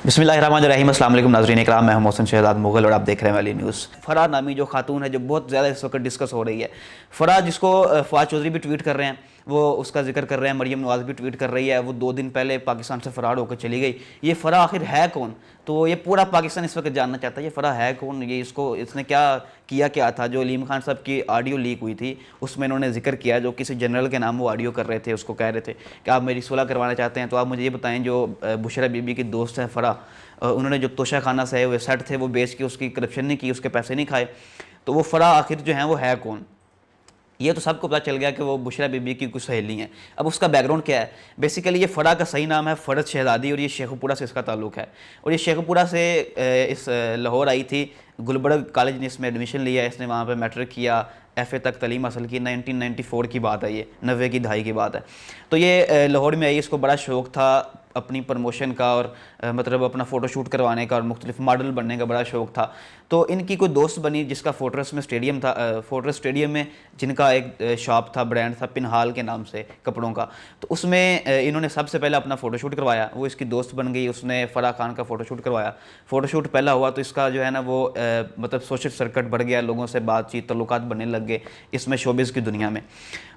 बिस्मिल्लाहिर्रहमानिर्रहीम। अस्सलाम वालेकुम नाज़रीन इकराम, मैं हूं मोहसिन शहजाद मुग़ल और आप देख रहे हैं वाली न्यूज़। फ़राह नामी जो खातून है जो बहुत ज़्यादा इस वक्त डिस्कस हो रही है, फ़राह जिसको फ़वाद चौधरी भी ट्वीट कर रहे हैं, वो उसका जिक्र कर रहे हैं, मरियम नवाज़ भी ट्वीट कर रही है, वो 2 दिन पहले पाकिस्तान से फ़रार होकर चली गई। ये फ़राह आखिर है कौन? तो ये पूरा पाकिस्तान इस वक्त जानना चाहता है ये फ़राह है कौन, ये इसने क्या था। जो अलीम खान साहब की ऑडियो लीक हुई थी उसमें इन्होंने जिक्र किया, जो किसी जनरल के नाम वो ऑडियो कर रहे थे, उसको कह रहे थे कि आप मेरी सुलह करवाना चाहते हैं तो आप मुझे ये बताएं। जो बुशरा बीबी की दोस्त है फ़राह, उन्होंने जो तोशा खाना से हुए सेट थे वो बेच के उसकी करप्शन नहीं की, उसके पैसे नहीं खाए, तो वो फ़राह आखिर जो है वो है कौन? ये तो सबको पता चल गया कि वो बुशरा बीबी की कुछ सहेली हैं। अब उसका बैकग्राउंड क्या है? बेसिकली ये फ़राह का सही नाम है फ़रद शहज़ादी और ये शेखुपुरा से इसका ताल्लुक़ है। और ये शेखुपुरा से इस लाहौर आई थी, गुलबर्ग कॉलेज ने इसमें एडमिशन लिया, इसने वहाँ पे मैट्रिक किया, FA तक तालीम हासिल की। 1994 की बात है, ये 90 की दहाई की बात है। तो ये लाहौर में आई, इसको बड़ा शौक़ था अपनी प्रमोशन का और मतलब अपना फ़ोटो शूट करवाने का और मुख्तलिफ मॉडल बनने का बड़ा शौक़ था। तो इनकी कोई दोस्त बनी जिसका फोर्ट्रेस में स्टेडियम था, फोर्ट्रेस स्टेडियम में जिनका एक शॉप था, ब्रांड था पिनहाल के नाम से कपड़ों का। तो उसमें इन्होंने सबसे पहले अपना फ़ोटोशूट करवाया, वो इसकी दोस्त बन गई, उसने फ़राह खान का फ़ोटोशूट करवाया। फ़ोटोशूट पहला हुआ तो इसका जो है ना वो मतलब सोशल सर्किट बढ़ गया, लोगों से बातचीत तल्लुकात बनने लग गए इसमें शोबिज़ की दुनिया में।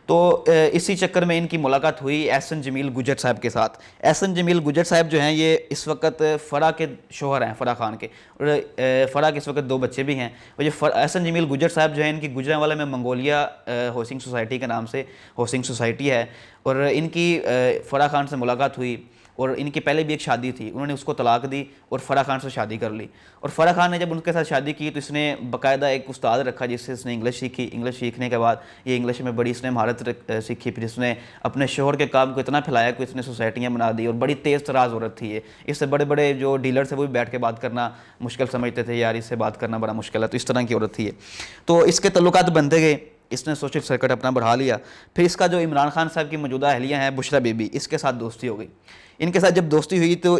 तो इसी चक्कर में इनकी मुलाकात हुई एहसन जमील गुजर साहब के साथ। एहसन जमील गुजर साहब जो हैं ये इस वक्त फ़राह के शोहर हैं, फ़राह खान के, और फ़राह के इस वक्त 2 बच्चे भी हैं। और ये एहसन जमील गुजर साहब जो हैं इनकी गुजरांवाला में मंगोलिया हाउसिंग सोसाइटी के नाम से हाउसिंग सोसाइटी है, और इनकी फ़राह खान से मुलाकात हुई। और इनकी पहले भी एक शादी थी, उन्होंने उसको तलाक दी और फ़राह खान से शादी कर ली। और फ़राह खान ने जब उनके साथ शादी की तो इसने बाकायदा एक उस्ताद रखा जिससे इसने इंग्लिश सीखी। इंग्लिश सीखने के बाद ये इंग्लिश में बड़ी इसने महारत सीखी। फिर इसने अपने शोहर के काम को इतना फैलाया कि इसने सोसाइटियाँ बना दी, और बड़ी तेज़ तराज औरत थी ये। इससे बड़े बड़े जो डीलर थे वो भी बैठ के बात करना मुश्किल समझते थे, यार इससे बात करना बड़ा मुश्किल है, तो इस तरह की औरत थी ये। तो इसके तल्लुकात बनते गए, इसने सोशल सर्किट अपना बढ़ा लिया। फिर इसका जो इमरान खान साहब की मौजूदा अहलिया हैं बुशरा बीबी, इसके साथ दोस्ती हो गई। इनके साथ जब दोस्ती हुई तो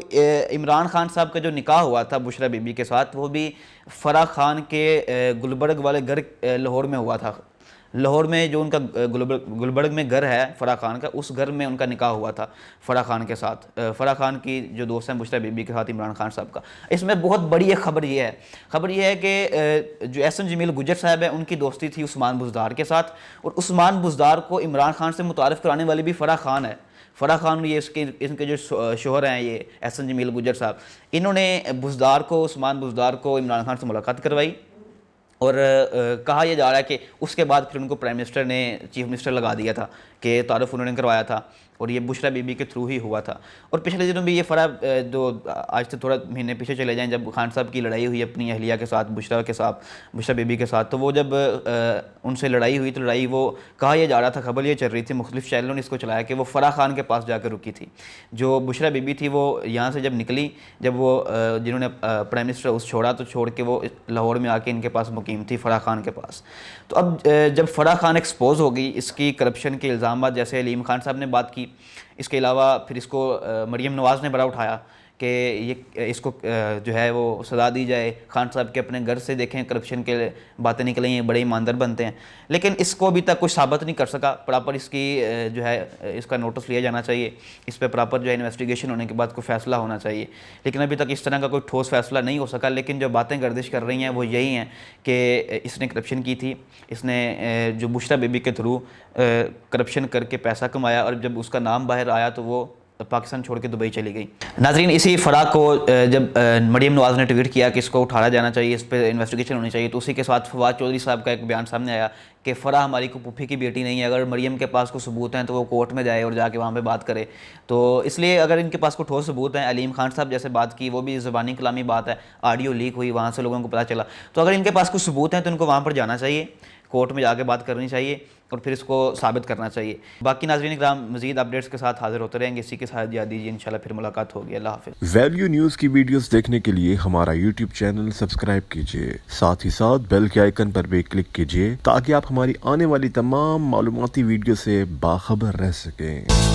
इमरान खान साहब का जो निकाह हुआ था बुशरा बीबी के साथ, वो भी फ़राह खान के गुलबर्ग वाले घर लाहौर में हुआ था। लाहौर में जो उनका गुलबर्ग में घर है फ़राह खान का, उस घर में उनका निकाह हुआ था फ़राह खान के साथ, फ़राह खान की जो दोस्त हैं बुशरा बीबी के साथ इमरान खान साहब का। इसमें बहुत बड़ी एक खबर ये है कि जो एहसन जमील गुजर साहब है उनकी दोस्ती थी उस्मान बुज़दार के साथ, और उस्मान बुज़दार को इमरान खान से मुतारिफ़ कराने वाली भी फ़राह खान है। फ़राह खान ये इनके जो शोहर हैं ये एहसन जमील गुजर साहब, इन्होंने उस्मान बुज़दार को इमरान खान से मुलाकात करवाई। और कहा यह जा रहा है कि उसके बाद फिर उनको प्राइम मिनिस्टर ने चीफ मिनिस्टर लगा दिया था कि तारुफ उन्होंने करवाया था, और ये बुशरा बीबी के थ्रू ही हुआ था। और पिछले दिनों भी ये फ़राह जो आज से थोड़ा महीने पीछे चले जाएं, जब खान साहब की लड़ाई हुई अपनी अहलिया के साथ, बुशरा बीबी के साथ, तो वो जब उनसे लड़ाई हुई तो वो कहा यह जा रहा था, खबर ये चल रही थी, मुख्तलिफ चैनलों ने इसको चलाया कि वो फ़राह खान के पास जाकर रुकी थी। जो बुशरा बीबी थी वो यहाँ से जब निकली, जब वो जिन्होंने प्राइम मिनिस्टर हाउस छोड़ा तो छोड़ के वो लाहौर में आके इनके पास मुकीम थी फ़राह खान के पास। तो अब जब फ़राह खान एक्सपोज हो गई, इसकी करप्शन के इल्ज़ाम जैसे अलीम खान साहब ने बात की, इसके अलावा फिर इसको मरियम नवाज़ ने बड़ा उठाया कि ये इसको जो है वो सज़ा दी जाए। खान साहब के अपने घर से देखें करप्शन के बातें निकली हैं, बड़े ईमानदार बनते हैं, लेकिन इसको अभी तक कुछ साबित नहीं कर सका। प्रॉपर इसकी जो है इसका नोटिस लिया जाना चाहिए, इस पर प्रॉपर जो है इन्वेस्टिगेशन होने के बाद कोई फ़ैसला होना चाहिए, लेकिन अभी तक इस तरह का कोई ठोस फ़ैसला नहीं हो सका। लेकिन जो बातें गर्दिश कर रही हैं वो यही हैं कि इसने करप्शन की थी, इसने जो बुशरा बीबी के थ्रू करप्शन करके पैसा कमाया, और जब उसका नाम बाहर आया तो वो पाकिस्तान छोड़ के दुबई चली गई। नाजरीन, इसी फ़राह को जब मरियम नवाज़ ने ट्वीट किया कि इसको उठाया जाना चाहिए, इस पर इन्वेस्टिगेशन होनी चाहिए, तो उसी के साथ फवाद चौधरी साहब का एक बयान सामने आया कि फ़राह हमारी को पुफी की बेटी नहीं है, अगर मरियम के पास कोई सबूत हैं तो वो कोर्ट में जाए और जाके वहाँ पे बात करे। तो इसलिए अगर इनके पास कोई ठोस सबूत हैं, अलीम खान साहब जैसे बात की, वो भी ज़बानी कलामी बात है, ऑडियो लीक हुई, वहाँ से लोगों को पता चला, तो अगर इनके पास कुछ सबूत हैं तो इनको वहाँ पर जाना चाहिए, कोर्ट में जाके बात करनी चाहिए और फिर इसको साबित करना चाहिए। बाकी नाज़रीन इकराम मज़ीद अपडेट्स के साथ हाजिर होते रहेंगे। इसी के साथ इजाज़त दीजिए, इंशाल्लाह फिर मुलाकात होगी। अल्लाह हाफ़िज़। वैल्यू न्यूज़ की वीडियोस देखने के लिए हमारा यूट्यूब चैनल सब्सक्राइब कीजिए, साथ ही साथ बेल के आइकन पर भी क्लिक कीजिए ताकि आप हमारी आने वाली तमाम मालूमाती वीडियो से बाखबर रह सकें।